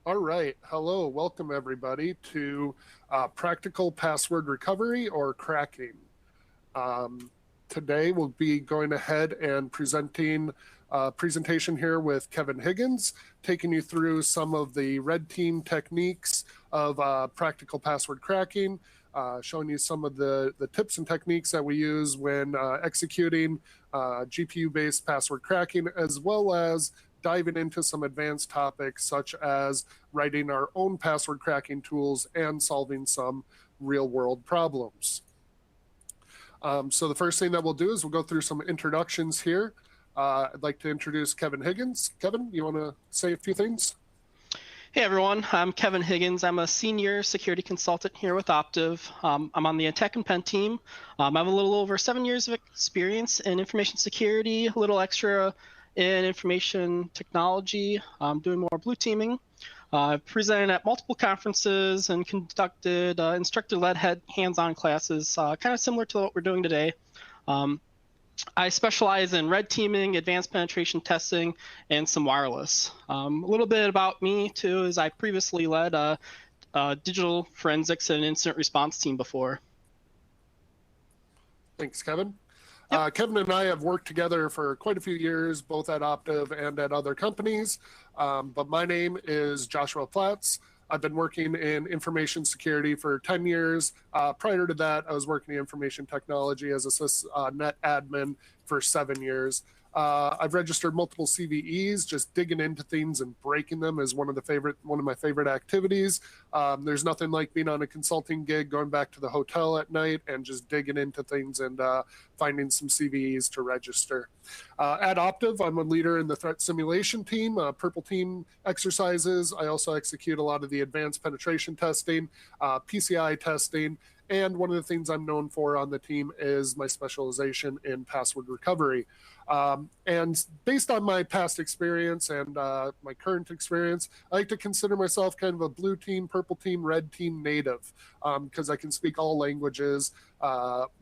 All right. Hello. Welcome, everybody, to Practical Password Recovery or Cracking. Today, we'll be going ahead and presenting a presentation here with Kevin Higgins, taking you through some of the red team techniques of practical password cracking, showing you some of the tips and techniques that we use when executing GPU-based password cracking, as well as diving into some advanced topics such as writing our own password cracking tools and solving some real-world problems. So the first thing that we'll do is we'll go through some introductions here. I'd like to introduce Kevin Higgins. Kevin, you want to say a few things? Hey everyone, I'm Kevin Higgins. I'm a senior security consultant here with Optiv. I'm on the Attack and Pen team. I have a little over 7 years of experience in information security, a little extra in information technology. I'm doing more blue teaming. I've presented at multiple conferences and conducted instructor-led hands-on classes, kind of similar to what we're doing today. I specialize in red teaming, advanced penetration testing, and some wireless. A little bit about me, too, is I previously led a digital forensics and incident response team before. Thanks, Kevin. Kevin and I have worked together for quite a few years, both at Optiv and at other companies. But my name is Joshua Platts. I've been working in information security for 10 years. Prior to that, I was working in information technology as a net admin for 7 years. I've registered multiple CVEs. Just digging into things and breaking them is one of my favorite activities. There's nothing like being on a consulting gig, going back to the hotel at night and just digging into things and finding some CVEs to register. At Optiv, I'm a leader in the threat simulation team, purple team exercises. I also execute a lot of the advanced penetration testing, PCI testing, and one of the things I'm known for on the team is my specialization in password recovery. And based on my past experience and my current experience, I like to consider myself kind of a blue team, purple team, red team native, because I can speak all languages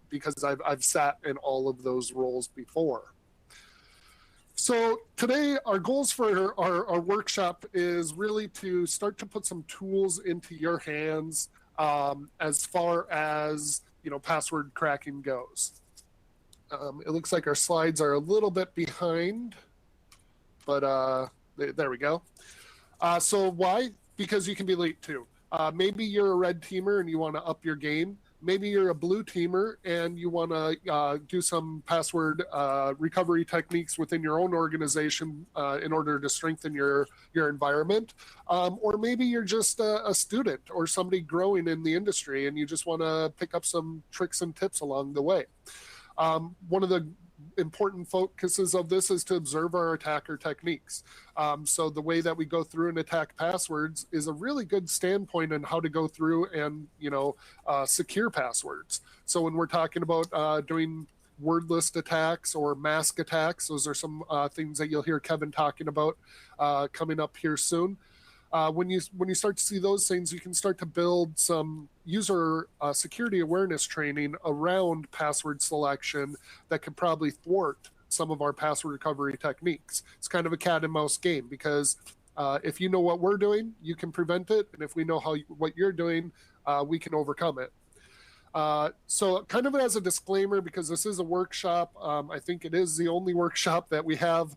because I've sat in all of those roles before. So today, our goals for our workshop is really to start to put some tools into your hands as far as password cracking goes. It looks like our slides are a little bit behind, but there we go. So why? Because you can be late too. Maybe you're a red teamer and you want to up your game. Maybe you're a blue teamer and you want to do some password recovery techniques within your own organization in order to strengthen your environment. Or maybe you're just a student or somebody growing in the industry and you just want to pick up some tricks and tips along the way. One of the important focuses of this is to observe our attacker techniques. So the way that we go through and attack passwords is a really good standpoint on how to go through and secure passwords. So when we're talking about doing wordless attacks or mask attacks, those are some things that you'll hear Kevin talking about coming up here soon. When you start to see those things, you can start to build some user security awareness training around password selection that could probably thwart some of our password recovery techniques. It's kind of a cat and mouse game because if you know what we're doing, you can prevent it, and if we know what you're doing, we can overcome it. So kind of as a disclaimer, because this is a workshop, I think it is the only workshop that we have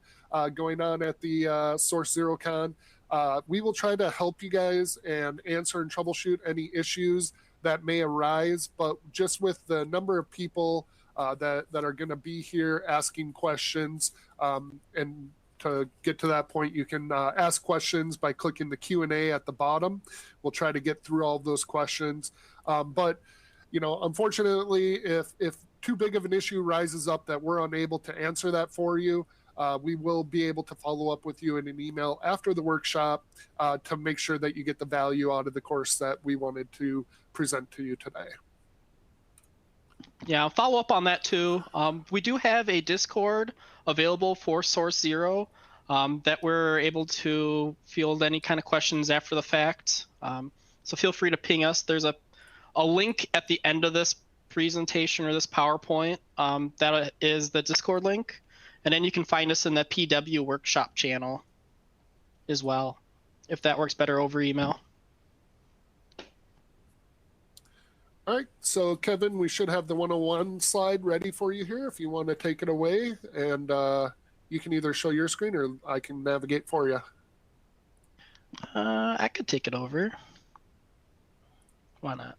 going on at the Source Zero Con. We will try to help you guys and answer and troubleshoot any issues that may arise, but just with the number of people that are going to be here asking questions, and to get to that point, you can ask questions by clicking the Q&A at the bottom. We'll try to get through all of those questions. But unfortunately, if too big of an issue rises up that we're unable to answer that for you, we will be able to follow up with you in an email after the workshop to make sure that you get the value out of the course that we wanted to present to you today. Yeah, I'll follow up on that too. We do have a Discord available for Source Zero that we're able to field any kind of questions after the fact. So feel free to ping us. There's a link at the end of this presentation or this PowerPoint that is the Discord link. And then you can find us in the PW workshop channel as well. if that works better over email. All right, so Kevin, we should have the 101 slide ready for you here if you want to take it away, and you can either show your screen or I can navigate for you. I could take it over. Why not?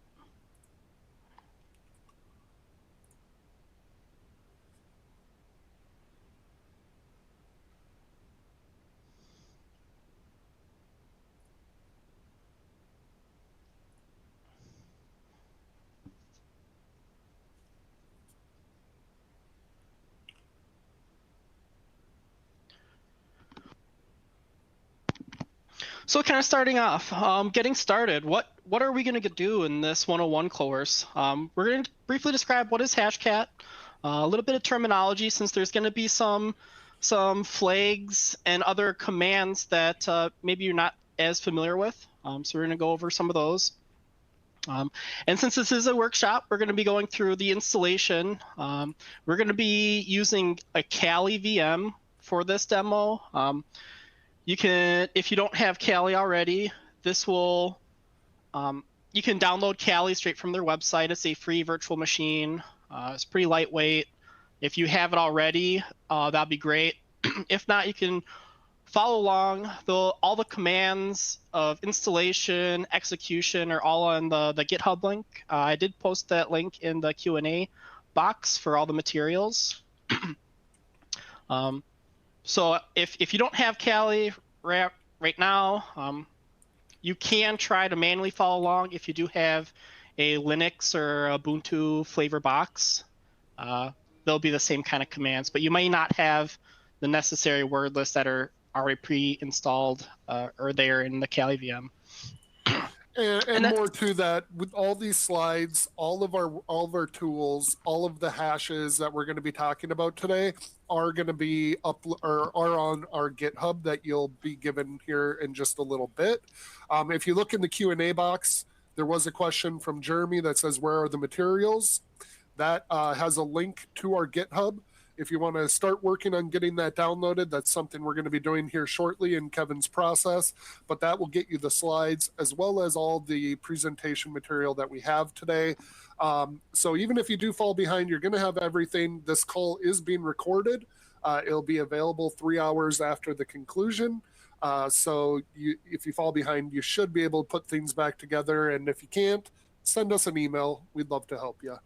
So kind of starting off, getting started, what are we going to do in this 101 course? We're going to briefly describe what is Hashcat, a little bit of terminology since there's going to be some flags and other commands that maybe you're not as familiar with. So we're going to go over some of those. And since this is a workshop, we're going to be going through the installation. We're going to be using a Cali VM for this demo. You can, if you don't have Cali already, this will, you can download Cali straight from their website. It's a free virtual machine. It's pretty lightweight. If you have it already, that'd be great. If not, you can follow along. All the commands of installation, execution are all on the GitHub link. I did post that link in the Q&A box for all the materials. So if you don't have Cali right now, you can try to manually follow along if you do have a Linux or Ubuntu flavor box. They'll be the same kind of commands, but you may not have the necessary word lists that are already pre-installed or there in the Cali VM. And more to that, with all these slides, all of our tools, all of the hashes that we're going to be talking about today are going to be are on our GitHub that you'll be given here in just a little bit. If you look in the Q&A box, there was a question from Jeremy that says, "Where are the materials?" That has a link to our GitHub. If you want to start working on getting that downloaded, that's something we're going to be doing here shortly in Kevin's process, but that will get you the slides as well as all the presentation material that we have today. So even if you do fall behind, you're going to have everything. This call is being recorded. It'll be available 3 hours after the conclusion. So if you fall behind, you should be able to put things back together. And if you can't, send us an email. We'd love to help you.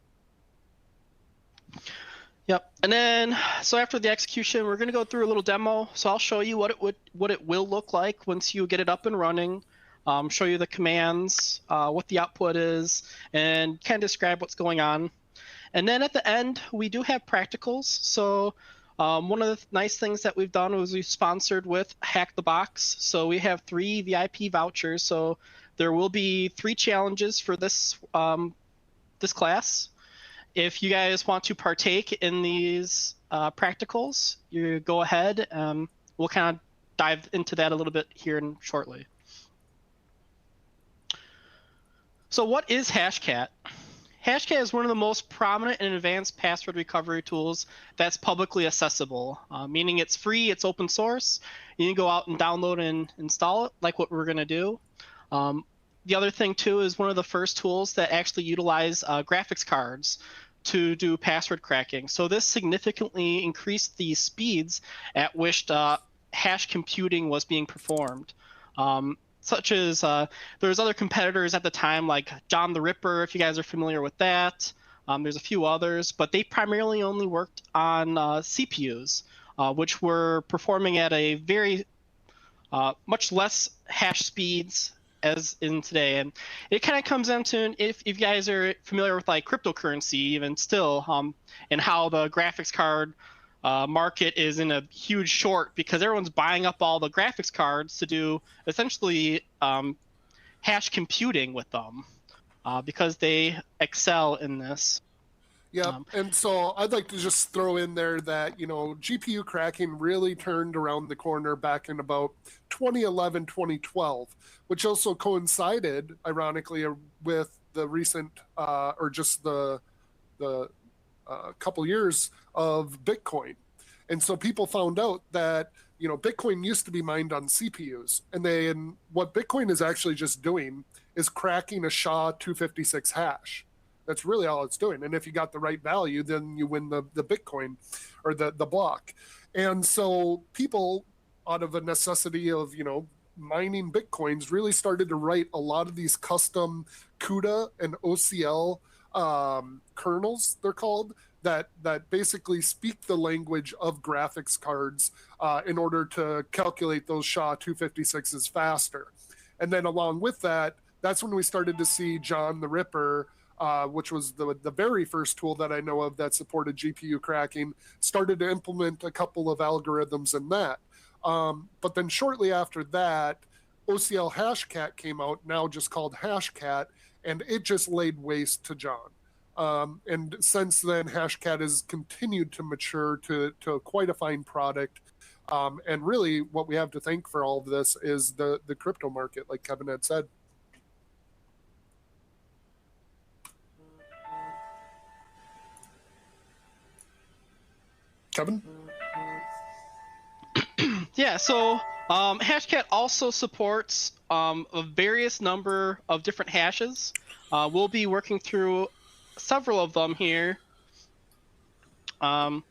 Yep. And then, so after the execution, we're going to go through a little demo. So I'll show you what it will look like once you get it up and running. Show you the commands, what the output is, and kind of describe what's going on. And then at the end, we do have practicals. So one of the nice things that we've done was we sponsored with Hack the Box. So we have 3 VIP vouchers. So there will be 3 challenges for this this class. If you guys want to partake in these practicals, you go ahead. We'll kind of dive into that a little bit here shortly. So what is Hashcat? Hashcat is one of the most prominent and advanced password recovery tools that's publicly accessible, meaning it's free, it's open source. You can go out and download and install it, like what we're going to do. The other thing, too, is one of the first tools that actually utilize graphics cards to do password cracking. So this significantly increased the speeds at which hash computing was being performed. Such as there's other competitors at the time like John the Ripper, if you guys are familiar with that. There's a few others, but they primarily only worked on CPUs, which were performing at a very much less hash speeds as in today. And it kind of comes into, if you guys are familiar with like cryptocurrency even still, and how the graphics card market is in a huge short because everyone's buying up all the graphics cards to do essentially hash computing with them because they excel in this. Yeah, and so I'd like to just throw in there that, you know, GPU cracking really turned around the corner back in about 2011, 2012, which also coincided, ironically, with the recent, or just the couple years of Bitcoin. And so people found out that Bitcoin used to be mined on CPUs, and then what Bitcoin is actually just doing is cracking a SHA-256 hash. That's really all it's doing. And if you got the right value, then you win the Bitcoin or the block. And so people, out of a necessity of, mining Bitcoins, really started to write a lot of these custom CUDA and OCL kernels, they're called, that basically speak the language of graphics cards in order to calculate those SHA-256s faster. And then along with that, that's when we started to see John the Ripper, which was the very first tool that I know of that supported GPU cracking, started to implement a couple of algorithms in that. But then shortly after that, OCL Hashcat came out, now just called Hashcat, and it just laid waste to John. And since then, Hashcat has continued to mature to quite a fine product. And really, what we have to thank for all of this is the crypto market, like Kevin had said. Kevin? Yeah, so Hashcat also supports a various number of different hashes. We'll be working through several of them here. And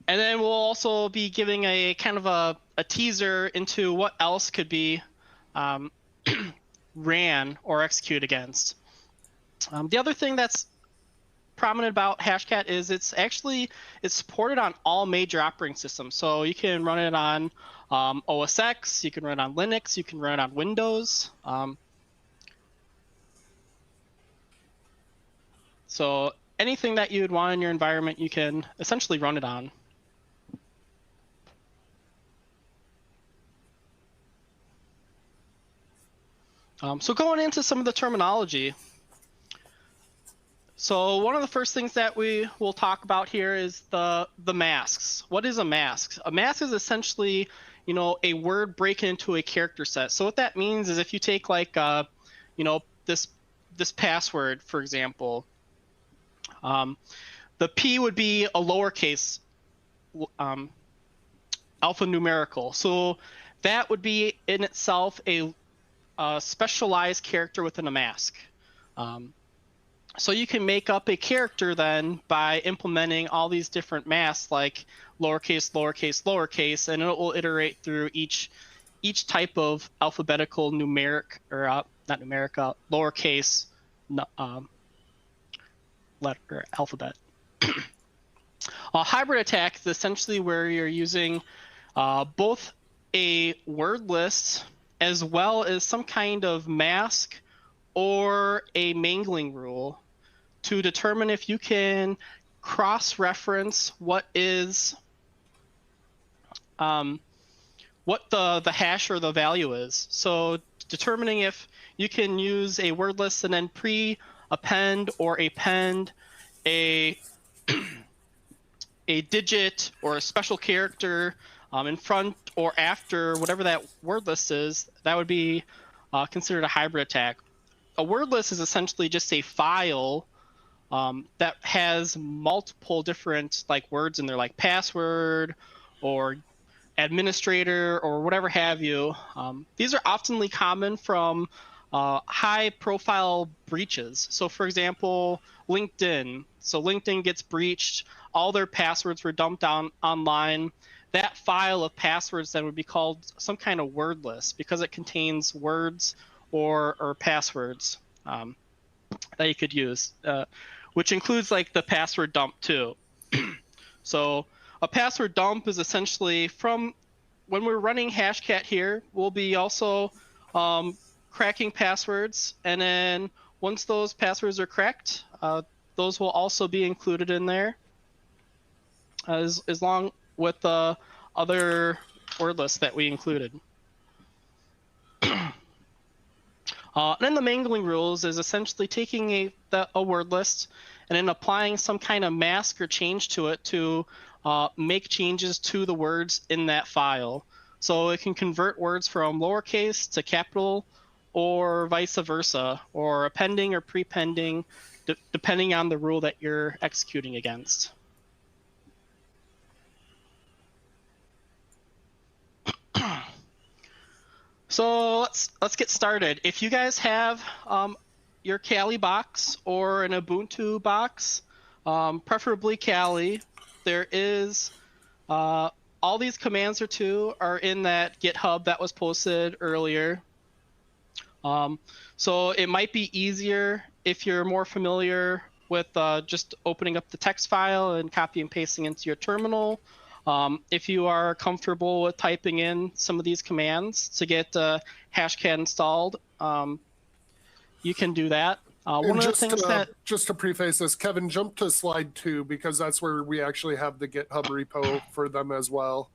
then we'll also be giving a kind of a teaser into what else could be ran or executed against. The other thing that's prominent about Hashcat is it's supported on all major operating systems. So you can run it on OS X, you can run it on Linux, you can run it on Windows. So anything that you would want in your environment, you can essentially run it on. So going into some of the terminology. So one of the first things that we will talk about here is the masks. What is a mask? A mask is essentially, a word breaking into a character set. So what that means is if you take like, this password, for example, the P would be a lowercase alphanumerical. So that would be in itself a specialized character within a mask. So you can make up a character then by implementing all these different masks like lowercase, lowercase, lowercase, and it will iterate through each type of alphabetical numeric, or not numeric, lowercase letter alphabet. A hybrid attack is essentially where you're using both a word list as well as some kind of mask or a mangling rule to determine if you can cross-reference what is what the hash or the value is. So determining if you can use a word list and then pre-append or append a digit or a special character in front or after whatever that word list is, that would be considered a hybrid attack. A word list is essentially just a file that has multiple different words in there, like password or administrator or whatever have you. These are oftenly common from high profile breaches. So for example, LinkedIn. So LinkedIn gets breached, all their passwords were dumped online. That file of passwords then would be called some kind of word list because it contains words or passwords that you could use, which includes the password dump too. So a password dump is essentially from when we're running Hashcat here, we'll be also cracking passwords, and then once those passwords are cracked, those will also be included in there as long with the other word lists that we included. Then the mangling rules is essentially taking a word list and then applying some kind of mask or change to it to make changes to the words in that file. So it can convert words from lowercase to capital or vice versa, or appending or prepending, depending on the rule that you're executing against. So let's get started. If you guys have your Cali box or an Ubuntu box, preferably Cali, there is all these commands are in that GitHub that was posted earlier. So it might be easier if you're more familiar with just opening up the text file and copy and pasting into your terminal. If you are comfortable with typing in some of these commands to get Hashcat installed, you can do that. One of the things just to preface this, Kevin, jump to slide 2 because that's where we actually have the GitHub repo for them as well.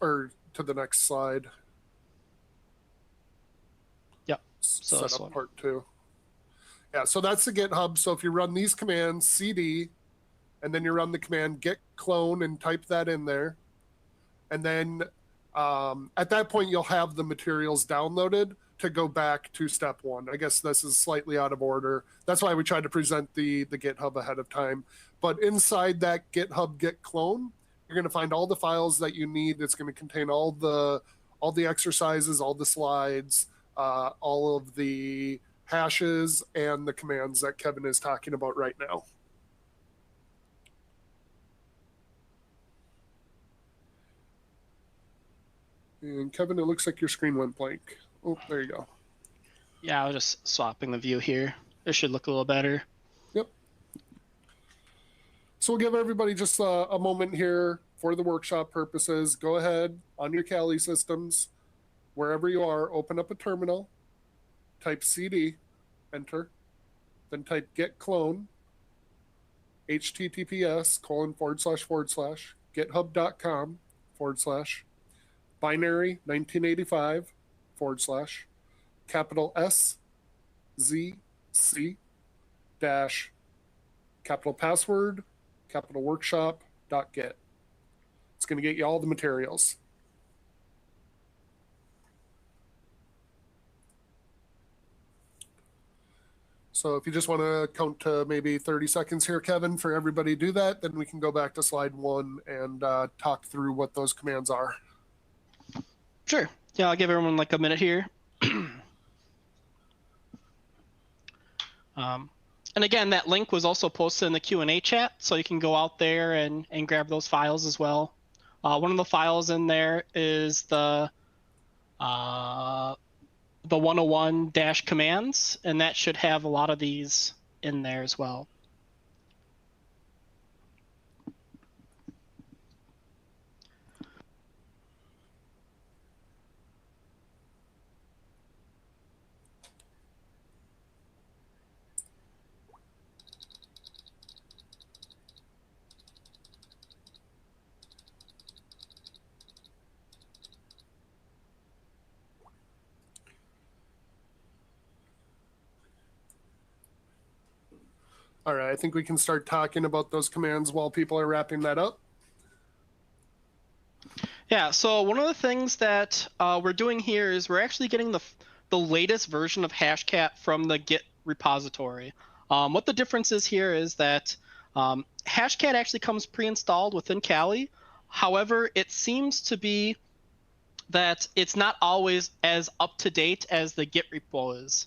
Or to the next slide. Yep. So set up part 2. Yeah, so that's the GitHub. So if you run these commands, cd, and then you run the command git clone and type that in there. And then at that point, you'll have the materials downloaded to go back to step 1. I guess this is slightly out of order. That's why we tried to present the GitHub ahead of time. But inside that GitHub git clone, you're going to find all the files that you need. It's going to contain all the exercises, all the slides, all of the hashes, and the commands that Kevin is talking about right now. And Kevin, it looks like your screen went blank. Oh, there you go. Yeah, I was just swapping the view here. It should look a little better. Yep. So we'll give everybody just a moment here for the workshop purposes. Go ahead on your Cali systems, wherever you are, open up a terminal, type cd, enter, then type git clone, https://github.com/binary 1985 capital S Z C dash capital password capital workshop .git. It's going to get you all the materials. So if you just want to count to maybe 30 seconds here, Kevin, for everybody to do that, then we can go back to slide 1 and talk through what those commands are. Sure. Yeah, I'll give everyone like a minute here. And again, that link was also posted in the Q&A chat, so you can go out there and grab those files as well. One of the files in there is the 101 commands, and that should have a lot of these in there as well. All right, I think we can start talking about those commands while people are wrapping that up. Yeah, so one of the things that we're doing here is we're actually getting the latest version of Hashcat from the Git repository. What the difference is here is that Hashcat actually comes pre-installed within Cali. However, it seems to be that it's not always as up-to-date as the Git repo is.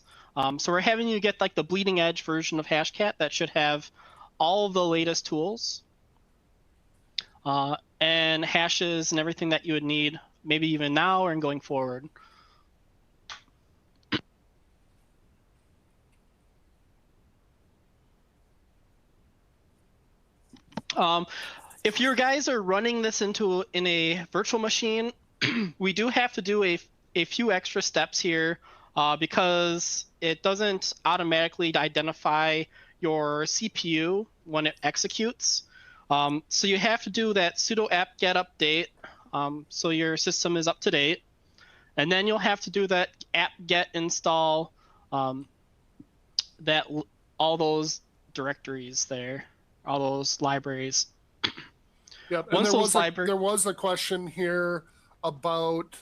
So we're having you get like the bleeding edge version of Hashcat that should have all of the latest tools and hashes and everything that you would need, maybe even now or going forward. If your guys are running this in a virtual machine, we do have to do a few extra steps here because it doesn't automatically identify your CPU when it executes. So you have to do that sudo apt-get update so your system is up to date. And then you'll have to do that apt-get install all those directories there, all those libraries. Yep. And there was a question here about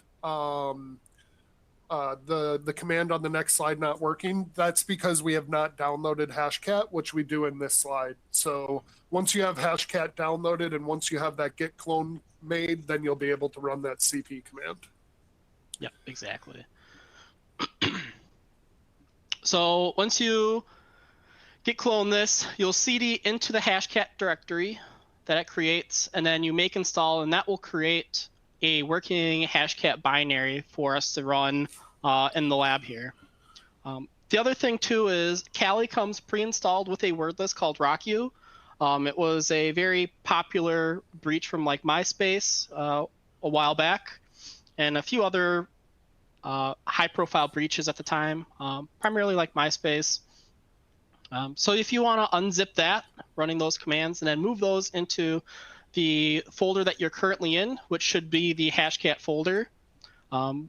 the command on the next slide not working. That's because we have not downloaded Hashcat, which we do in this slide. So once you have Hashcat downloaded and once you have that git clone made, then you'll be able to run that CP command. Yep, exactly. So once you Git clone this, you'll cd into the Hashcat directory that it creates, and then you make install, and that will create a working Hashcat binary for us to run in the lab here. The other thing too is Cali comes pre-installed with a wordless called RockU. It was a very popular breach from like MySpace a while back, and a few other high-profile breaches at the time, primarily like MySpace. So if you want to unzip that, running those commands, and then move those into the folder that you're currently in, which should be the Hashcat folder,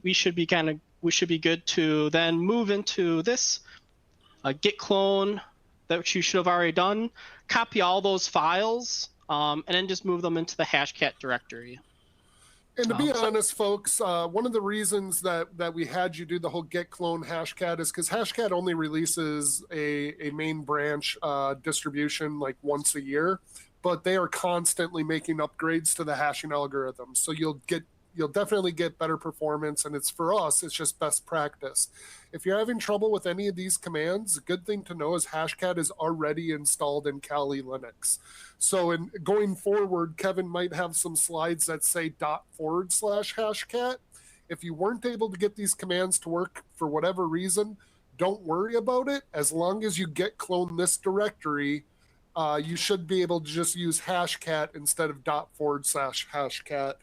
we should be good to then move into this Git clone that you should have already done, copy all those files, and then just move them into the Hashcat directory. And to be honest, folks, one of the reasons that we had you do the whole Git clone Hashcat is because Hashcat only releases a main branch distribution like once a year, but they are constantly making upgrades to the hashing algorithm. So you'll definitely get better performance, and it's for us, it's just best practice. If you're having trouble with any of these commands, a good thing to know is Hashcat is already installed in Kali Linux. So in going forward, Kevin might have some slides that say ./Hashcat. If you weren't able to get these commands to work for whatever reason, don't worry about it. As long as you Git clone this directory, you should be able to just use Hashcat instead of ./Hashcat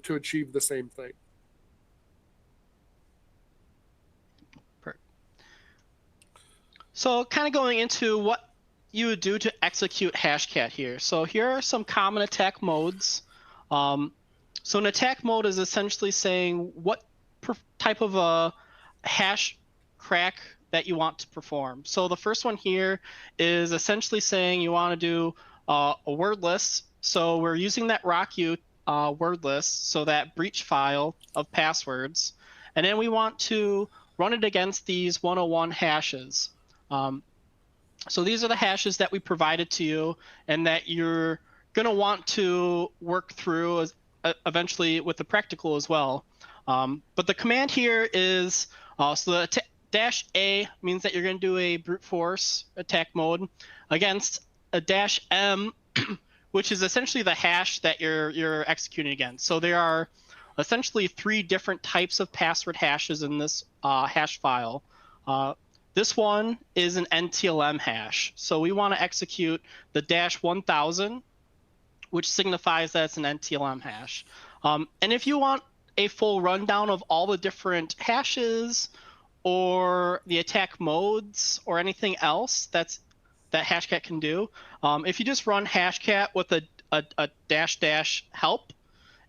to achieve the same thing. So kind of going into what you would do to execute Hashcat here. So here are some common attack modes. So an attack mode is essentially saying what type of a hash crack that you want to perform. So the first one here is essentially saying you want to do a wordless. So we're using that RockU wordless, so that breach file of passwords, and then we want to run it against these 101 hashes. So these are the hashes that we provided to you and that you're going to want to work through eventually with the practical as well. But the command here is, so the -A means that you're going to do a brute force attack mode against a -M, which is essentially the hash that you're executing against. So there are essentially 3 different types of password hashes in this hash file. This one is an NTLM hash. So we want to execute the -1000, which signifies that it's an NTLM hash. And if you want a full rundown of all the different hashes or the attack modes or anything else that Hashcat can do, if you just run Hashcat with a --help,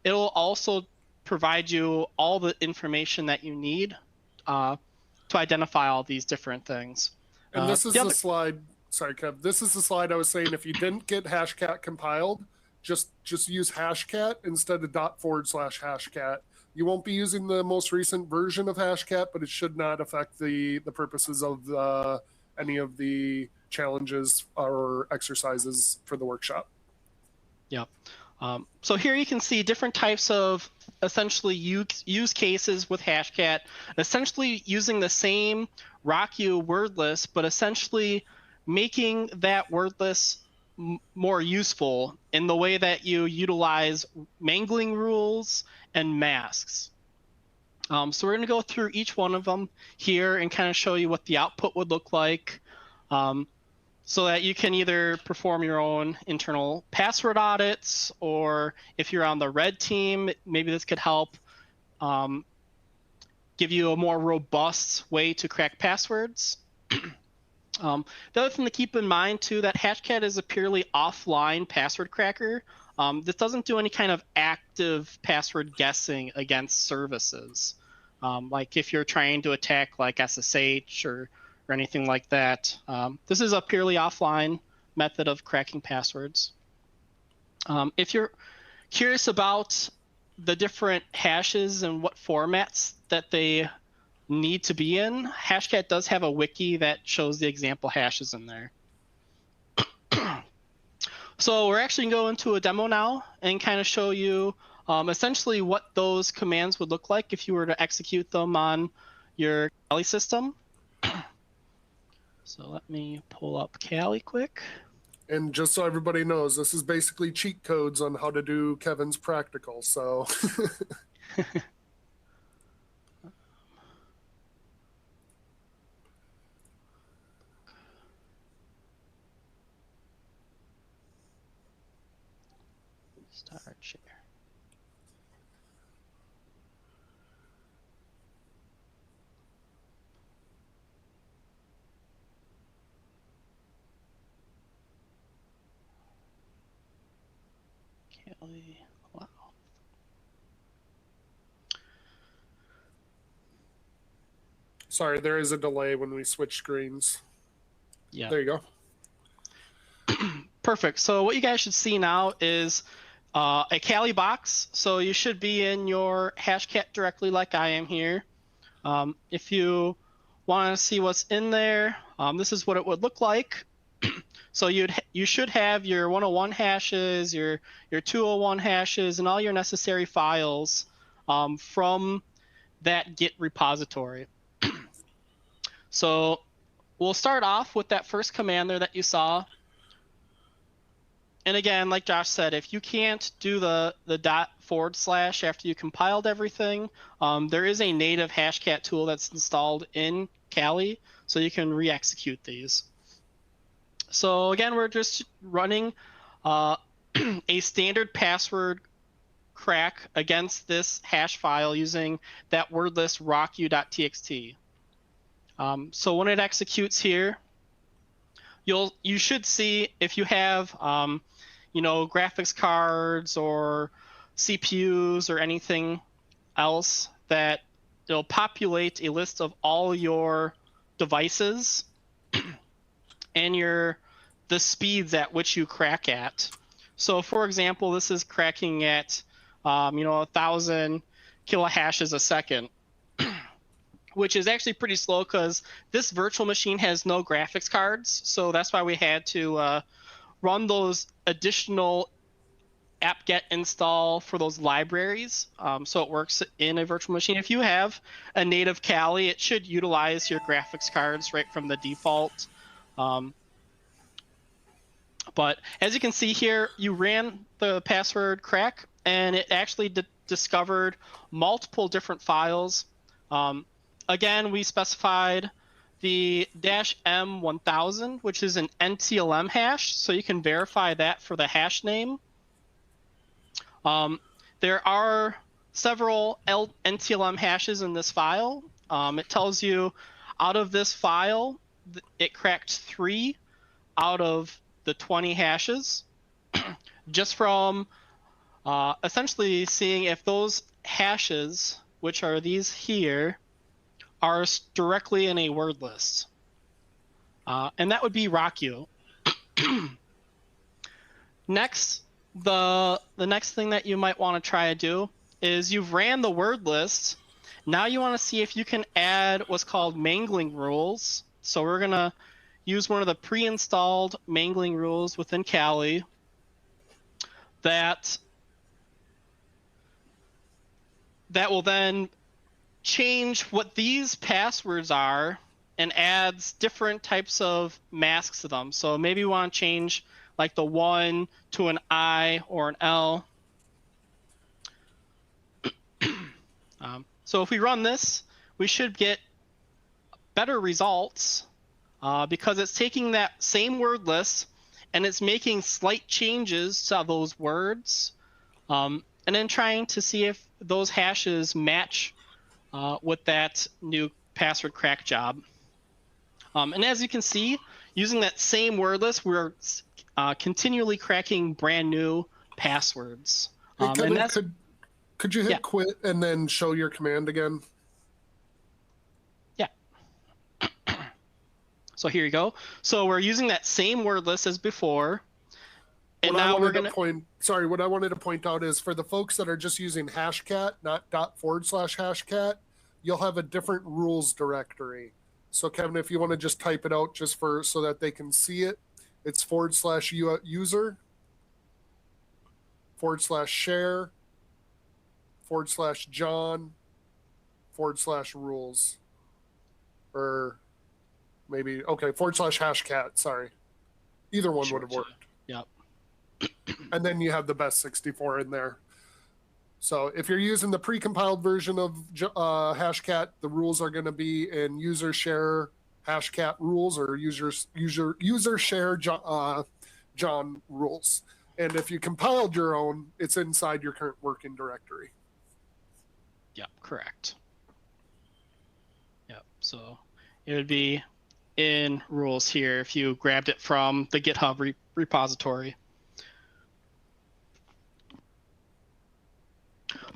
it'll also provide you all the information that you need to identify all these different things. And this is the slide. Sorry, Kev. This is the slide I was saying. If you didn't get Hashcat compiled, just use Hashcat instead of ./Hashcat. You won't be using the most recent version of Hashcat, but it should not affect the purposes of any of the challenges or exercises for the workshop. Yep. So here you can see different types of essentially use cases with Hashcat, essentially using the same RockU wordless, but essentially making that wordless more useful in the way that you utilize mangling rules and masks. So we're going to go through each one of them here and kind of show you what the output would look like, so that you can either perform your own internal password audits, or if you're on the red team, maybe this could help give you a more robust way to crack passwords. The other thing to keep in mind too, that Hashcat is a purely offline password cracker. This doesn't do any kind of active password guessing against services. Like if you're trying to attack like SSH or anything like that. This is a purely offline method of cracking passwords. If you're curious about the different hashes and what formats that they need to be in, Hashcat does have a wiki that shows the example hashes in there. So we're actually going to go into a demo now and kind of show you essentially what those commands would look like if you were to execute them on your Cali system. So let me pull up Cali quick. And just so everybody knows, this is basically cheat codes on how to do Kevin's practical. So start share. Cali, wow. sorry, there is a delay when we switch screens. Yeah. There you go. Perfect. So what you guys should see now is a Cali box. So you should be in your Hashcat directly like I am here. If you want to see what's in there, this is what it would look like. So you should have your 101 hashes, your 201 hashes, and all your necessary files from that Git repository. So we'll start off with that first command there that you saw. And again, like Josh said, if you can't do the ./ after you compiled everything, there is a native Hashcat tool that's installed in Cali, so you can re-execute these. So again, we're just running a standard password crack against this hash file using that word list rocku.txt. So when it executes here, you should see if you have graphics cards or CPUs or anything else that it'll populate a list of all your devices and the speeds at which you crack at. So for example, this is cracking at 1,000 kilohashes a second, which is actually pretty slow because this virtual machine has no graphics cards. So that's why we had to run those additional apt-get install for those libraries. So it works in a virtual machine. If you have a native Cali, it should utilize your graphics cards right from the default. But as you can see here, you ran the password crack, and it actually discovered multiple different files. Again, we specified the -m1000, which is an NTLM hash, so you can verify that for the hash name. There are several NTLM hashes in this file. It tells you out of this file, it cracked 3 out of the 20 hashes, just from essentially seeing if those hashes, which are these here, are directly in a word list. And that would be RockU. Next, the next thing that you might want to try to do is you've ran the word list. Now you want to see if you can add what's called mangling rules. So we're going to use one of the pre-installed mangling rules within Cali that will then change what these passwords are and adds different types of masks to them. So maybe we want to change like the 1 to an I or an L. So if we run this, we should get better results because it's taking that same word list and it's making slight changes to those words and then trying to see if those hashes match with that new password crack job. And as you can see, using that same word list, we're continually cracking brand new passwords. Hey, Kevin, and that's, could you hit quit and then show your command again? Yeah. So here you go. So we're using that same word list as before. And now we're going to sorry, what I wanted to point out is for the folks that are just using Hashcat, not ./Hashcat, you'll have a different rules directory. So Kevin, if you want to just type it out just so that they can see it, it's /user /share /John /rules, or maybe, okay, /Hashcat, sorry. Either one would have worked. Yep. And then you have the best 64 in there. So if you're using the pre-compiled version of Hashcat, the rules are going to be in user share Hashcat rules, or user share John rules. And if you compiled your own, it's inside your current working directory. Yep, correct. Yep, so it would be in rules here if you grabbed it from the GitHub repository.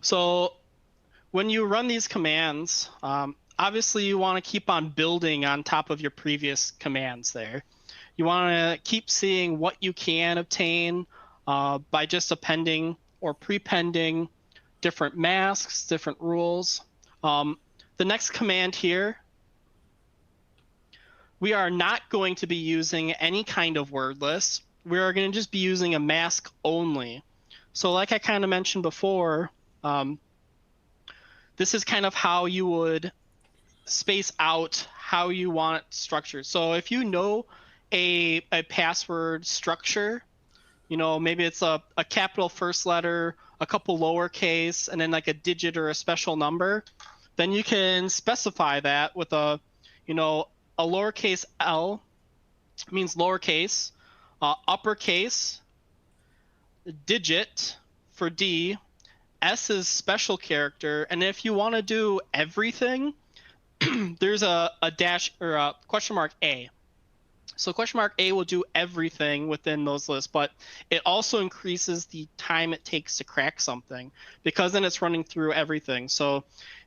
So when you run these commands, obviously you want to keep on building on top of your previous commands there. You want to keep seeing what you can obtain by just appending or prepending different masks, different rules. The next command here, we are not going to be using any kind of word list. We are going to just be using a mask only. So like I kind of mentioned before, this is kind of how you would space out how you want it structured. So if you know a password structure, you know, maybe it's a capital first letter, a couple lowercase, and then like a digit or a special number, then you can specify that with a, you know, a lowercase L means lowercase, uppercase, digit for D, S is special character, and if you want to do everything, there's a dash or a question mark A. So question mark A will do everything within those lists, but it also increases the time it takes to crack something, because then it's running through everything. So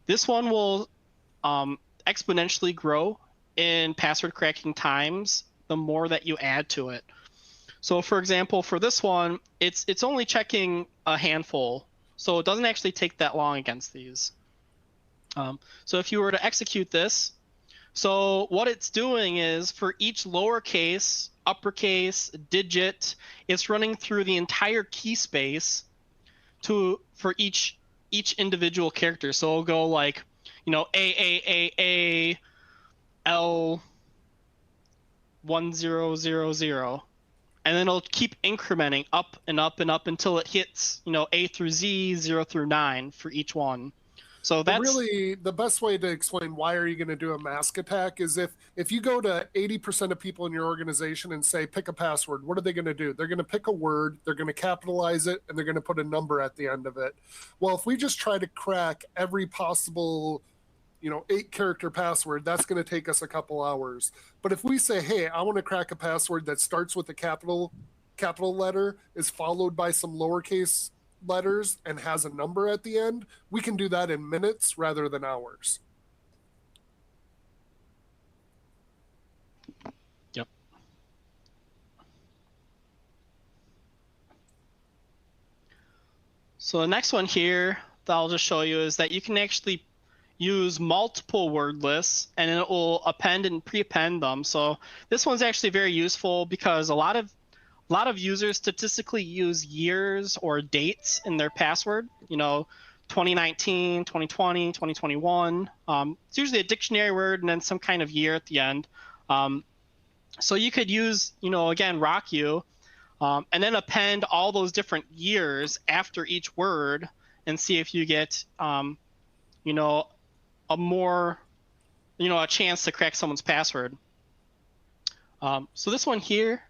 this one will exponentially grow in password cracking times the more that you add to it. So for example, for this one, it's only checking a handful, so it doesn't actually take that long against these. So if you were to execute this, so what it's doing is for each lowercase, uppercase, digit, it's running through the entire key space for each individual character. So it'll go like, you know, A L 1000, and then it'll keep incrementing up and up and up until it hits, you know, A through Z, 0 through 9 for each one. So that's really the best way to explain why are you going to do a mask attack is if you go to 80% of people in your organization and say, pick a password, what are they going to do? They're going to pick a word, they're going to capitalize it, and they're going to put a number at the end of it. Well, if we just try to crack every possible, you know, 8-character password, that's going to take us a couple hours. But if we say, hey, I want to crack a password that starts with a capital letter, is followed by some lowercase letters, and has a number at the end, we can do that in minutes rather than hours. Yep. So the next one here that I'll just show you is that you can actually use multiple word lists, and it will append and pre-append them. So this one's actually very useful because a lot of users statistically use years or dates in their password. You know, 2019, 2020, 2021. It's usually a dictionary word and then some kind of year at the end. So you could use, you know, again, RockU, and then append all those different years after each word and see if you get, you know, a chance to crack someone's password. So this one here,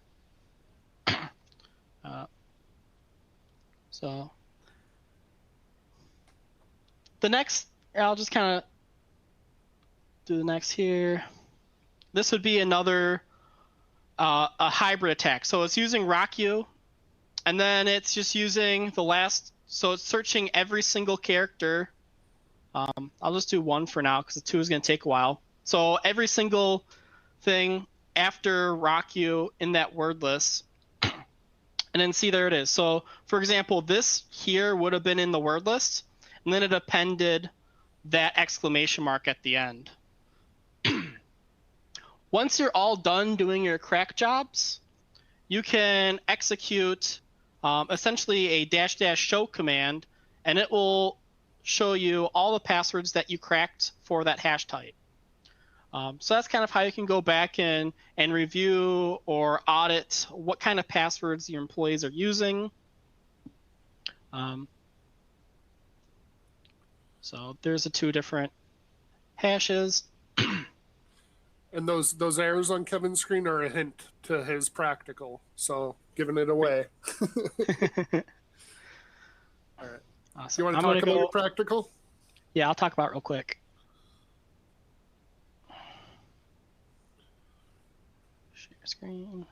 so the next, I'll just kind of do the next here. This would be another a hybrid attack. So it's using RockU, and then it's just using the last, so it's searching every single character. I'll just do one for now because the 2 is going to take a while. So every single thing after RockU in that word list, and then see, there it is. So for example, this here would have been in the word list, and then it appended that exclamation mark at the end. Once you're all done doing your crack jobs, you can execute essentially a -- show command, and it will show you all the passwords that you cracked for that hash type. So that's kind of how you can go back and review or audit what kind of passwords your employees are using. So there's the two different hashes. And those arrows on Kevin's screen are a hint to his practical, so giving it away. All right. Awesome. You want to talk about your practical? Yeah, I'll talk about it real quick. Share screen.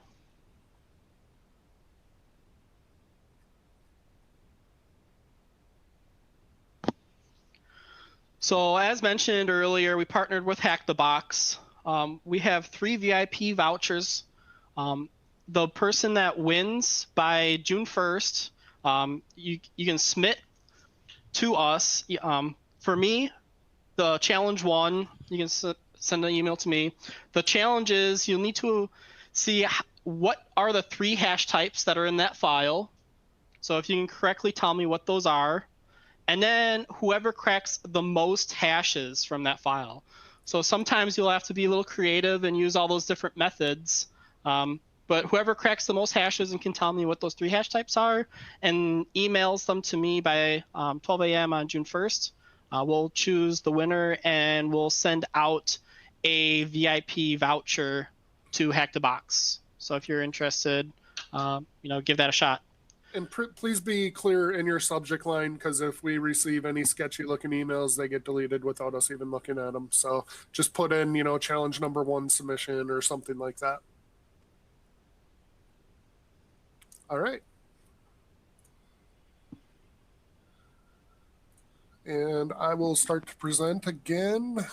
So as mentioned earlier, we partnered with Hack the Box. We have 3 VIP vouchers. The person that wins by June 1st, you can submit to us. For me, the challenge 1, you can send an email to me. The challenge is you'll need to see what are the 3 hash types that are in that file. So if you can correctly tell me what those are. And then whoever cracks the most hashes from that file. So sometimes you'll have to be a little creative and use all those different methods. But whoever cracks the most hashes and can tell me what those 3 hash types are and emails them to me by 12 a.m. on June 1st, we'll choose the winner and we'll send out a VIP voucher to Hack the Box. So if you're interested, give that a shot. And please be clear in your subject line, because if we receive any sketchy looking emails, they get deleted without us even looking at them. So just put in, challenge number 1 submission or something like that. All right. And I will start to present again.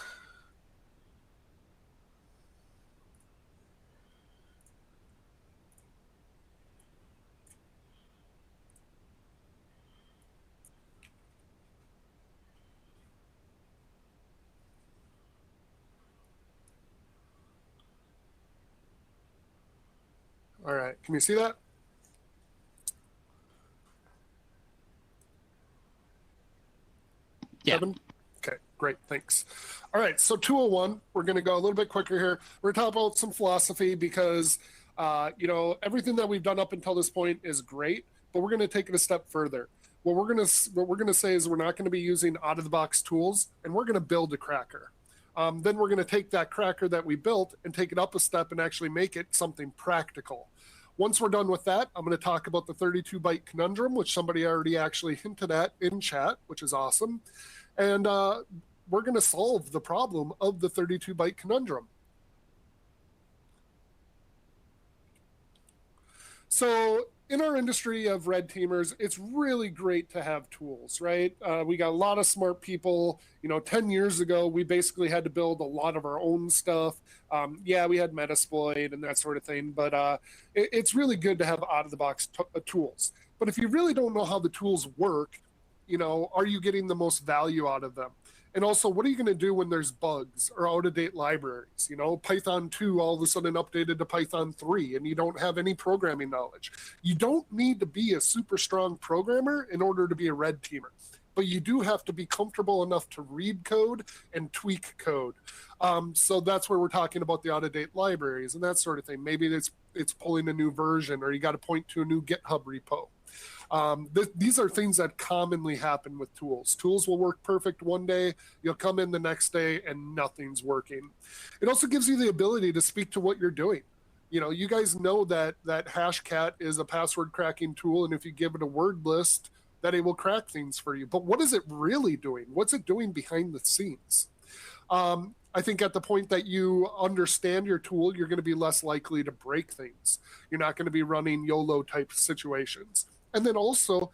All right, can you see that? Yeah. Kevin? Okay, great, thanks. All right, so 201, we're gonna go a little bit quicker here. We're gonna talk about some philosophy because, everything that we've done up until this point is great, but we're gonna take it a step further. What we're gonna say is we're not gonna be using out-of-the-box tools, and we're gonna build a cracker. Then we're gonna take that cracker that we built and take it up a step and actually make it something practical. Once we're done with that, I'm going to talk about the 32-byte conundrum, which somebody already actually hinted at in chat, which is awesome. And we're going to solve the problem of the 32-byte conundrum. So in our industry of red teamers, it's really great to have tools, right? We got a lot of smart people. 10 years ago, we basically had to build a lot of our own stuff. Yeah, we had Metasploit and that sort of thing, but it's really good to have out-of-the-box tools. But if you really don't know how the tools work, are you getting the most value out of them? And also, what are you going to do when there's bugs or out-of-date libraries? Python 2 all of a sudden updated to Python 3, and you don't have any programming knowledge. You don't need to be a super strong programmer in order to be a red teamer, but you do have to be comfortable enough to read code and tweak code. So that's where we're talking about the out-of-date libraries and that sort of thing. Maybe it's pulling a new version, or you got to point to a new GitHub repo. These are things that commonly happen with tools. Tools will work perfect one day, you'll come in the next day and nothing's working. It also gives you the ability to speak to what you're doing. You guys know that Hashcat is a password cracking tool, and if you give it a word list, that it will crack things for you. But what is it really doing? What's it doing behind the scenes? I think at the point that you understand your tool, you're going to be less likely to break things. You're not going to be running YOLO type situations. And then also,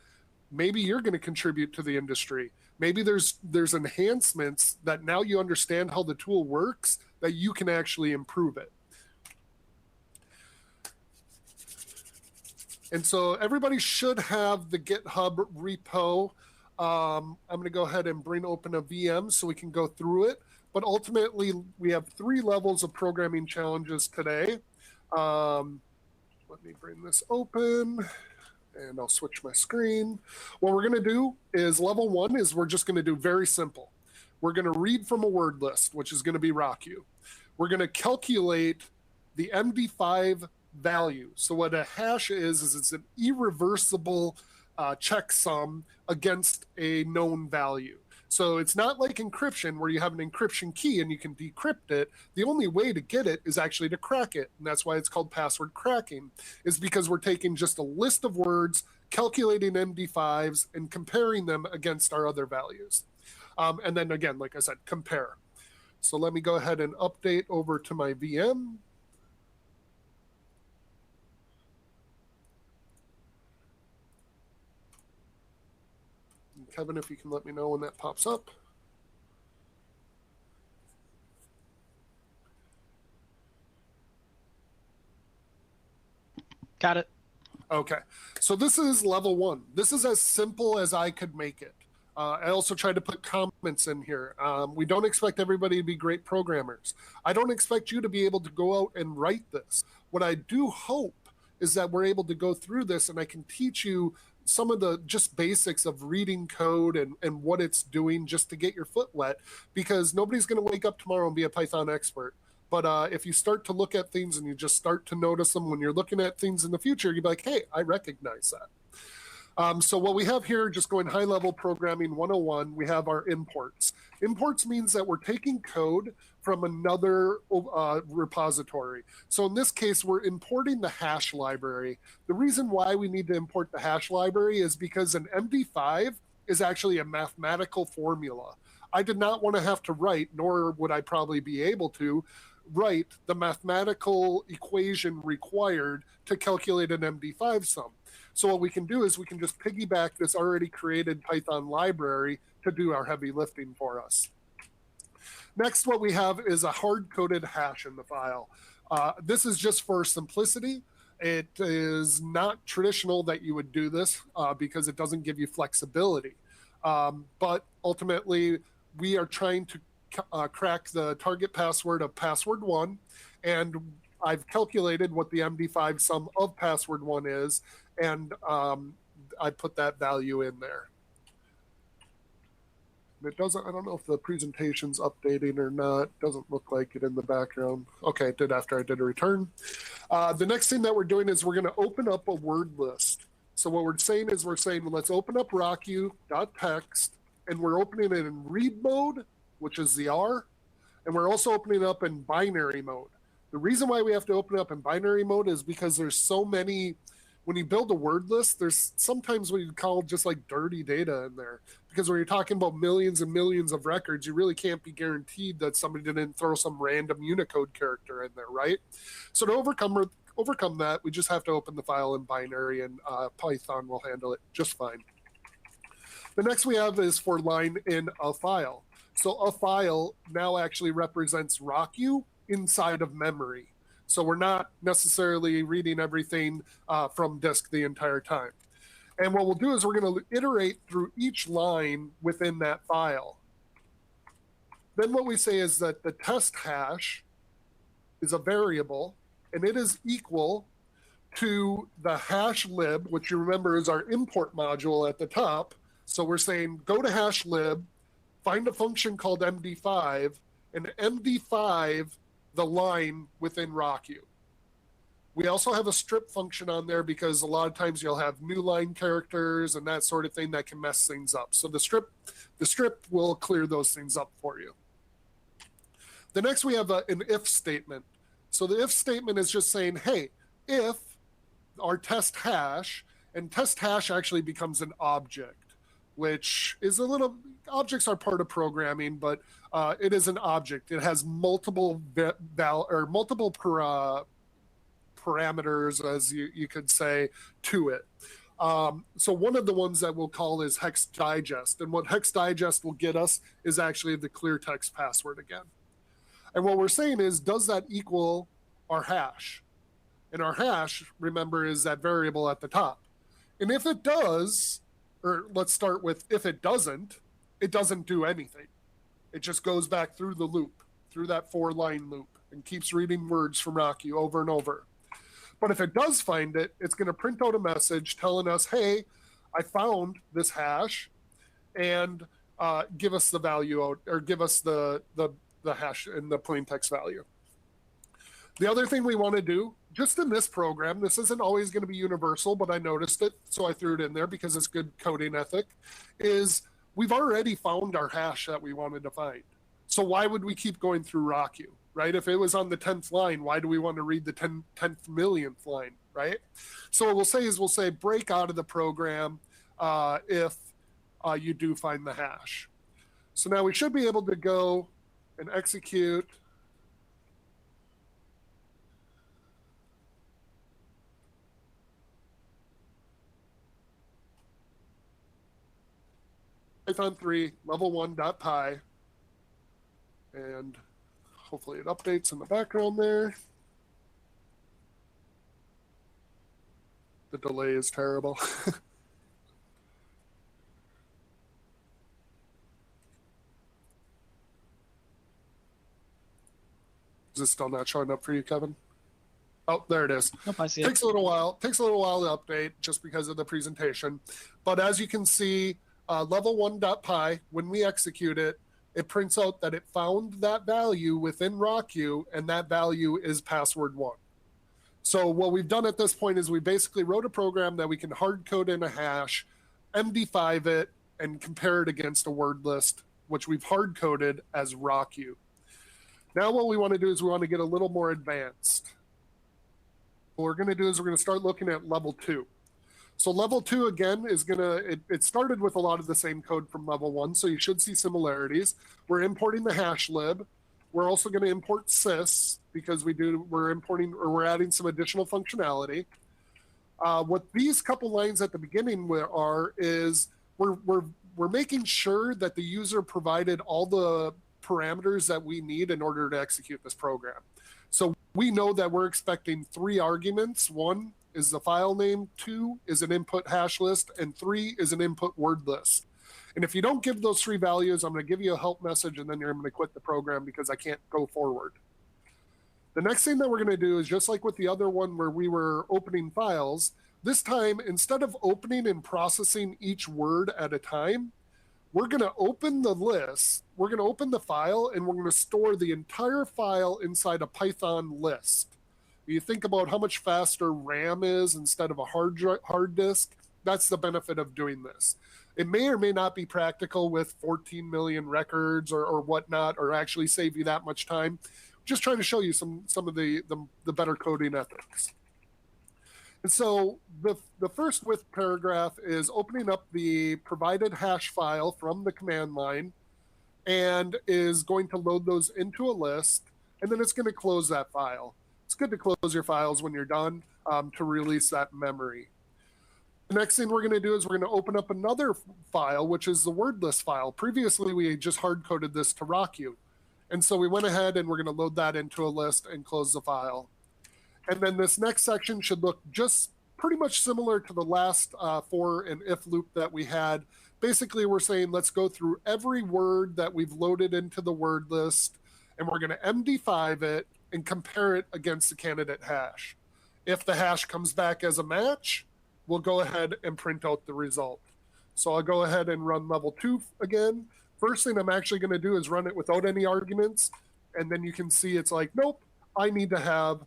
maybe you're going to contribute to the industry. Maybe there's enhancements that now you understand how the tool works, that you can actually improve it. And so everybody should have the GitHub repo. I'm going to go ahead and bring open a VM so we can go through it. But ultimately, we have 3 levels of programming challenges today. Let me bring this open. And I'll switch my screen. What we're going to do is level 1 is we're just going to do very simple. We're going to read from a word list, which is going to be RockU. We're going to calculate the MD5 value. So what a hash is it's an irreversible checksum against a known value. So it's not like encryption where you have an encryption key and you can decrypt it. The only way to get it is actually to crack it. And that's why it's called password cracking, is because we're taking just a list of words, calculating MD5s, and comparing them against our other values. And then again, like I said, compare. So let me go ahead and update over to my VM. Kevin, if you can let me know when that pops up. Got it. Okay, so this is level 1. This is as simple as I could make it. I also tried to put comments in here. We don't expect everybody to be great programmers. I don't expect you to be able to go out and write this. What I do hope is that we're able to go through this and I can teach you some of the just basics of reading code and what it's doing just to get your foot wet, because nobody's going to wake up tomorrow and be a Python expert. But if you start to look at things and you just start to notice them when you're looking at things in the future, you'll be like, hey, I recognize that. So what we have here, just going high-level programming 101, we have our imports. Imports means that we're taking code from another repository. So in this case, we're importing the hash library. The reason why we need to import the hash library is because an MD5 is actually a mathematical formula. I did not want to have to write, nor would I probably be able to, write the mathematical equation required to calculate an MD5 sum. So what we can do is we can just piggyback this already created Python library to do our heavy lifting for us. Next, what we have is a hard-coded hash in the file. This is just for simplicity. It is not traditional that you would do this because it doesn't give you flexibility. But ultimately, we are trying to crack the target password of password 1, and I've calculated what the MD5 sum of password 1 is, and I put that value in there. It doesn't, I don't know if the presentation's updating or not. Doesn't look like it in the background. Okay, it did after I did a return. The next thing that we're doing is we're going to open up a word list. So what we're saying is let's open up rocku.txt, and we're opening it in read mode, which is the R, and we're also opening it up in binary mode. The reason why we have to open it up in binary mode is because there's so many, when you build a word list, there's sometimes what you call just like dirty data in there. Because when you're talking about millions and millions of records, you really can't be guaranteed that somebody didn't throw some random Unicode character in there, right? So to overcome that, we just have to open the file in binary, and Python will handle it just fine. The next we have is for line in a file. So a file now actually represents RockU inside of memory. So we're not necessarily reading everything from disk the entire time. And what we'll do is we're going to iterate through each line within that file. Then what we say is that the test hash is a variable, and it is equal to the hash lib, which you remember is our import module at the top. So we're saying go to hash lib, find a function called MD5, and MD5 the line within RockU. We also have a strip function on there because a lot of times you'll have new line characters and that sort of thing that can mess things up. So the strip will clear those things up for you. The next we have an if statement. So the if statement is just saying, hey, if our test hash, and test hash actually becomes an object, which is a little, objects are part of programming, but it is an object. It has multiple parameters, as you could say, to it. So one of the ones that we'll call is Hex Digest. And what Hex Digest will get us is actually the clear text password again. And what we're saying is, does that equal our hash? And our hash, remember, is that variable at the top. And if it does, or let's start with if it doesn't do anything. It just goes back through the loop, through that 4-line loop, and keeps reading words from RockU over and over. But if it does find it, it's going to print out a message telling us, hey, I found this hash, and give us the value out, or give us the hash and the plain text value. The other thing we want to do, just in this program, this isn't always going to be universal, but I noticed it, so I threw it in there because it's good coding ethic, is we've already found our hash that we wanted to find. So why would we keep going through RockU, right? If it was on the 10th line, why do we want to read the 10th millionth line, right? So what we'll say is, we'll say break out of the program if you do find the hash. So now we should be able to go and execute Python 3 level 1.py, and hopefully it updates in the background there. The delay is terrible. Is it still not showing up for you, Kevin? Oh, there it is. Nope, I see it. Takes a little while to update just because of the presentation. But as you can see, level 1.py, when we execute it, it prints out that it found that value within RockU, and that value is password 1. So what we've done at this point is we basically wrote a program that we can hard code in a hash, MD5 it, and compare it against a word list, which we've hard coded as RockU. Now what we want to do is we want to get a little more advanced. What we're going to do is we're going to start looking at level 2. So level 2, again, is going to, it started with a lot of the same code from level 1, so you should see similarities. We're importing the hash lib. We're also going to import sys because we're adding some additional functionality. What these couple lines at the beginning are is we're making sure that the user provided all the parameters that we need in order to execute this program. So we know that we're expecting 3 arguments. 1 is the file name, 2 is an input hash list, and 3 is an input word list. And if you don't give those 3 values, I'm going to give you a help message, and then you're going to quit the program because I can't go forward. The next thing that we're going to do is just like with the other one where we were opening files, this time, instead of opening and processing each word at a time, we're going to open the list, we're going to open the file, and we're going to store the entire file inside a Python list. You think about how much faster RAM is instead of a hard disk, that's the benefit of doing this. It may or may not be practical with 14 million records or whatnot, or actually save you that much time. Just trying to show you some of the better coding ethics. And so the first with paragraph is opening up the provided hash file from the command line, and is going to load those into a list, and then it's going to close that file. It's good to close your files when you're done to release that memory. The next thing we're going to do is we're going to open up another file, which is the word list file. Previously, we just hard-coded this to RockU. And so we went ahead and we're going to load that into a list and close the file. And then this next section should look just pretty much similar to the last for and if loop that we had. Basically, we're saying let's go through every word that we've loaded into the word list, and we're going to MD5 it and compare it against the candidate hash. If the hash comes back as a match, we'll go ahead and print out the result. So I'll go ahead and run level 2 again. First thing I'm actually going to do is run it without any arguments, and then you can see it's like, nope, I need to have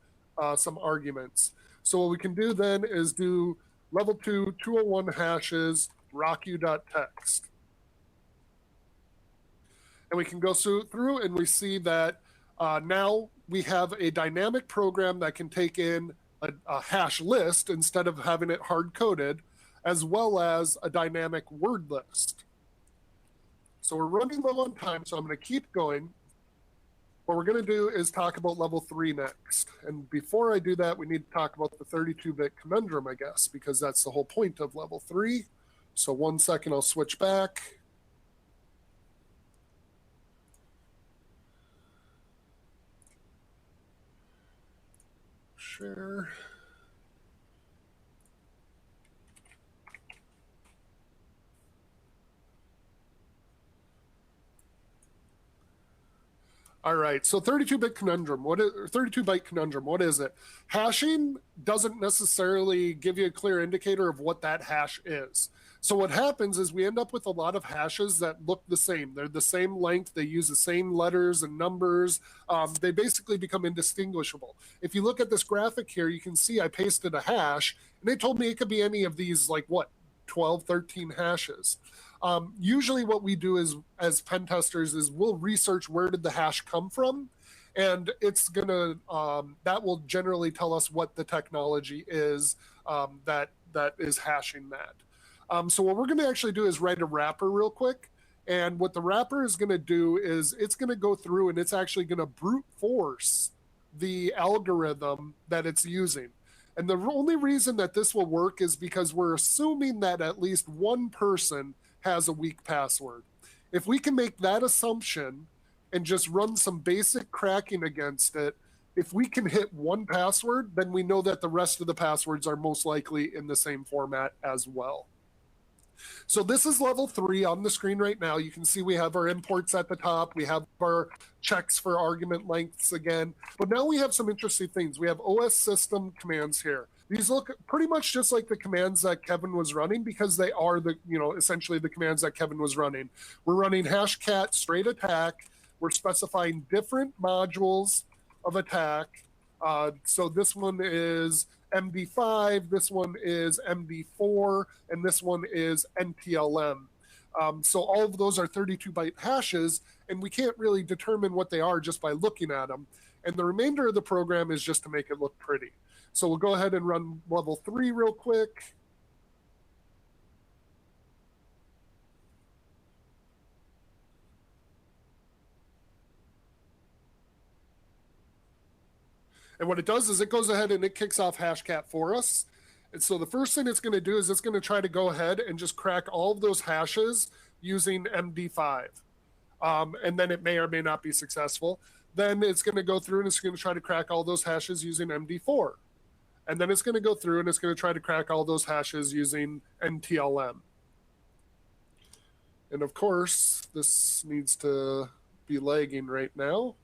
some arguments. So what we can do then is do level 2 201 hashes rocku.text. And we can go through and we see that now we have a dynamic program that can take in a hash list instead of having it hard-coded, as well as a dynamic word list. So we're running low on time, so I'm going to keep going. What we're going to do is talk about level 3 next. And before I do that, we need to talk about the 32-bit conundrum, I guess, because that's the whole point of level 3. So 1 second, I'll switch back. Share. All right, so 32-bit conundrum. 32-byte conundrum? What is it? Hashing doesn't necessarily give you a clear indicator of what that hash is. So what happens is we end up with a lot of hashes that look the same. They're the same length. They use the same letters and numbers. They basically become indistinguishable. If you look at this graphic here, you can see I pasted a hash, and they told me it could be any of these, like what, 12, 13 hashes. Usually what we do is, as pen testers, is we'll research where did the hash come from, and it's gonna that will generally tell us what the technology is that is hashing that. So what we're going to actually do is write a wrapper real quick, and what the wrapper is going to do is it's going to go through and it's actually going to brute force the algorithm that it's using. And the only reason that this will work is because we're assuming that at least one person has a weak password. If we can make that assumption and just run some basic cracking against it, if we can hit one password, then we know that the rest of the passwords are most likely in the same format as well. So this is level 3 on the screen right now. You can see we have our imports at the top. We have our checks for argument lengths again. But now we have some interesting things. We have OS system commands here. These look pretty much just like the commands that Kevin was running, because they are the, essentially the commands that Kevin was running. We're running Hashcat straight attack. We're specifying different modules of attack. So this one is MD5, this one is MD4, and this one is NTLM. So all of those are 32-byte hashes, and we can't really determine what they are just by looking at them. And the remainder of the program is just to make it look pretty. So we'll go ahead and run level 3 real quick. And what it does is it goes ahead and it kicks off Hashcat for us. And so the first thing it's going to do is it's going to try to go ahead and just crack all of those hashes using MD5. And then it may or may not be successful. Then it's going to go through and it's going to try to crack all those hashes using MD4. And then it's going to go through and it's going to try to crack all those hashes using NTLM. And of course, this needs to be lagging right now.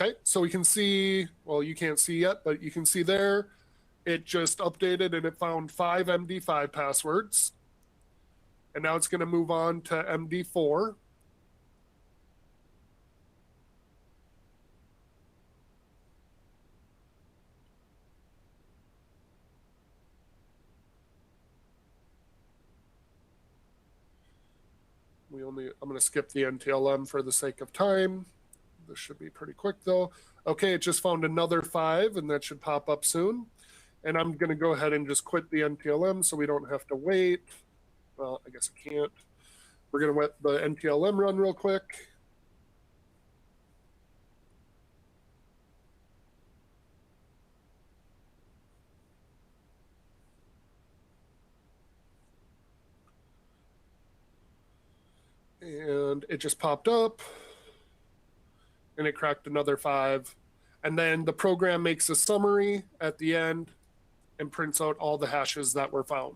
Okay, so we can see, well, you can't see yet, but you can see there, it just updated and it found 5 MD5 passwords. And now it's going to move on to MD4. I'm going to skip the NTLM for the sake of time. This should be pretty quick though. Okay, it just found another 5 and that should pop up soon. And I'm going to go ahead and just quit the NTLM so we don't have to wait. Well, I guess I can't. We're going to let the NTLM run real quick. And it just popped up. And it cracked another 5. And then the program makes a summary at the end and prints out all the hashes that were found.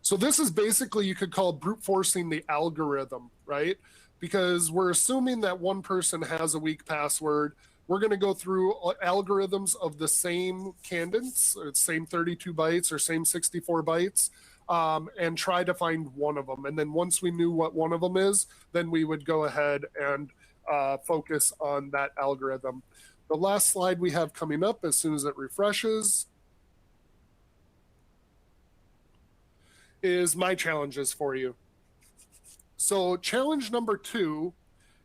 So this is basically, you could call brute forcing the algorithm, right? Because we're assuming that one person has a weak password. We're going to go through algorithms of the same cadence, or same 32 bytes or same 64 bytes, and try to find one of them. And then once we knew what one of them is, then we would go ahead and focus on that algorithm. The last slide we have coming up as soon as it refreshes is my challenges for you. So challenge number 2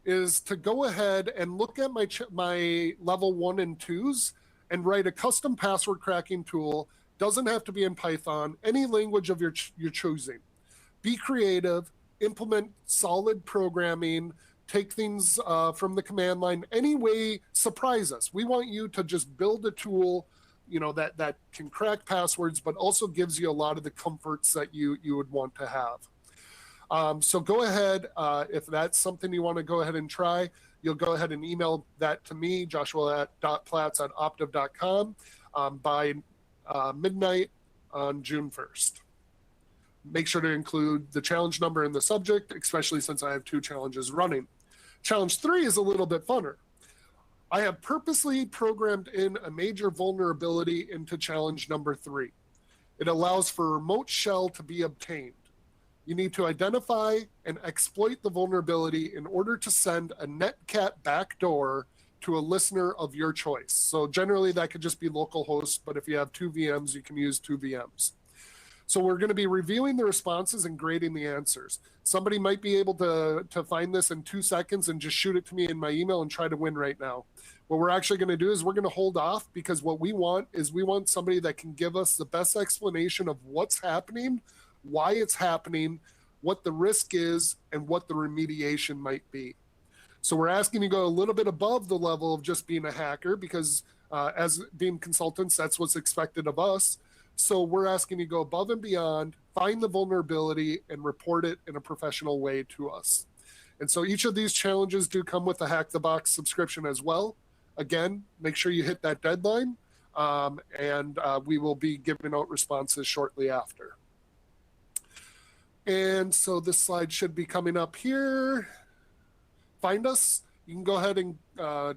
is to go ahead and look at my level 1 and 2s and write a custom password cracking tool. Doesn't have to be in Python, any language of your choosing. Be creative, implement solid programming, take things from the command line, any way, surprise us. We want you to just build a tool, that can crack passwords, but also gives you a lot of the comforts that you would want to have. So go ahead, if that's something you want to go ahead and try, you'll go ahead and email that to me, joshua.platts@optiv.com, by midnight on June 1st. Make sure to include the challenge number in the subject, especially since I have 2 challenges running. Challenge 3 is a little bit funner. I have purposely programmed in a major vulnerability into challenge number 3. It allows for remote shell to be obtained. You need to identify and exploit the vulnerability in order to send a netcat backdoor to a listener of your choice. So generally that could just be localhost, but if you have 2 VMs, you can use 2 VMs. So we're going to be reviewing the responses and grading the answers. Somebody might be able to find this in 2 seconds and just shoot it to me in my email and try to win right now. What we're actually going to do is we're going to hold off, because what we want is we want somebody that can give us the best explanation of what's happening, why it's happening, what the risk is, and what the remediation might be. So we're asking you to go a little bit above the level of just being a hacker, because as being consultants, that's what's expected of us. So we're asking you to go above and beyond, find the vulnerability, and report it in a professional way to us. And so each of these challenges do come with a Hack the Box subscription as well. Again, make sure you hit that deadline, and we will be giving out responses shortly after. And so this slide should be coming up here. Find us. You can go ahead and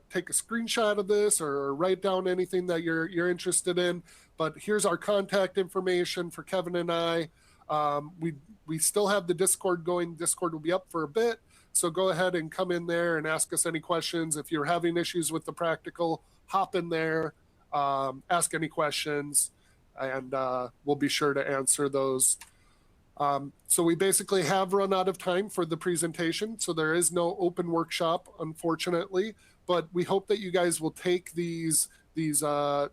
take a screenshot of this or write down anything that you're interested in. But here's our contact information for Kevin and I. We still have the Discord going. Discord will be up for a bit. So go ahead and come in there and ask us any questions. If you're having issues with the practical, hop in there, ask any questions, and we'll be sure to answer those. So we basically have run out of time for the presentation, so there is no open workshop, unfortunately, but we hope that you guys will take these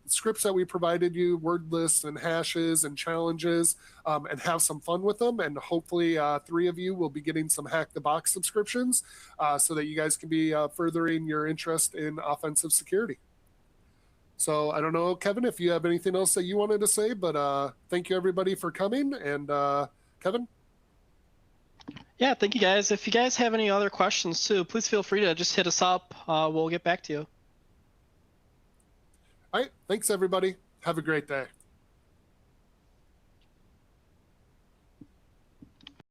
scripts that we provided you, word lists and hashes and challenges, and have some fun with them. And hopefully 3 of you will be getting some Hack the Box subscriptions so that you guys can be furthering your interest in offensive security. So I don't know, Kevin, if you have anything else that you wanted to say, but thank you everybody for coming. And Kevin? Yeah, thank you guys. If you guys have any other questions too, please feel free to just hit us up. We'll get back to you. All right. Thanks, everybody. Have a great day.